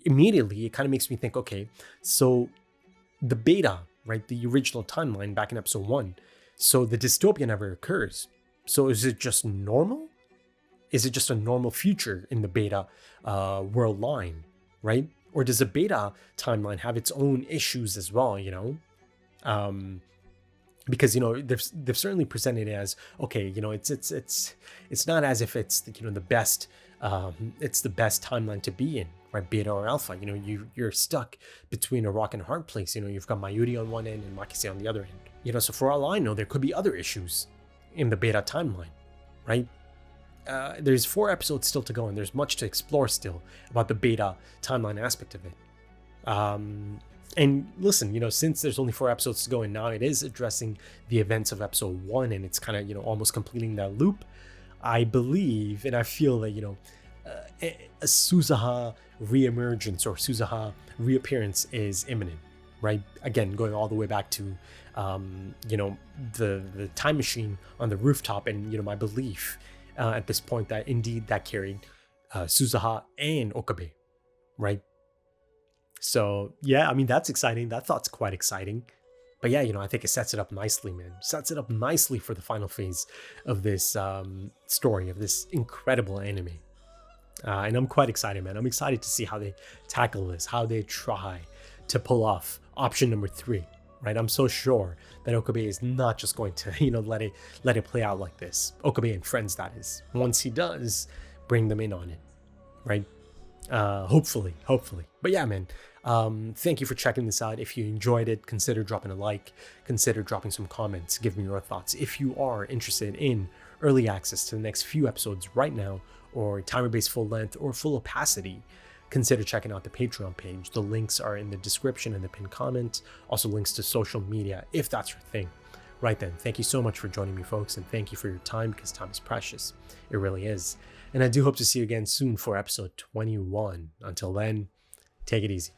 immediately, it kind of makes me think, okay, so the beta, right? The original timeline back in episode 1, so the dystopia never occurs. So is it just normal? Is it just a normal future in the beta world line, right? Or does the beta timeline have its own issues as well, Because they've certainly presented it as, okay, it's not as if it's the best it's the best timeline to be in, right? Beta or alpha. You know, you're stuck between a rock and a hard place. You know, you've got Mayuri on one end and Makise on the other end. You know, so for all I know, there could be other issues in the beta timeline, right? There's 4 episodes still to go, and there's much to explore still about the beta timeline aspect of it. And listen, you know, since there's only 4 episodes to go, and now it is addressing the events of episode 1, and it's kind of, you know, almost completing that loop, I believe and I feel that, you know, a Suzuha reemergence or Suzuha reappearance is imminent, right? Again, going all the way back to, you know, the time machine on the rooftop, and, you know, my belief at this point that indeed that carried Suzuha and Okabe, right? So yeah, I mean, that's exciting. That thought's quite exciting. But yeah, you know, I think it sets it up nicely, man. Sets it up nicely for the final phase of this story, of this incredible anime. And I'm quite excited, man. I'm excited to see how they tackle this, how they try to pull off option number 3, right? I'm so sure that Okabe is not just going to, you know, let it play out like this. Okabe and friends, that is. Once he does, bring them in on it, right? Hopefully. But yeah, man, thank you for checking this out. If you enjoyed it, consider dropping a like, consider dropping some comments, give me your thoughts. If you are interested in early access to the next few episodes right now, or timer-based full length or full opacity, consider checking out the Patreon page. The links are in the description and the pinned comment. Also links to social media if that's your thing. Right then, thank you so much for joining me, folks, and thank you for your time, because time is precious. It really is. And I do hope to see you again soon for episode 21. Until then, take it easy.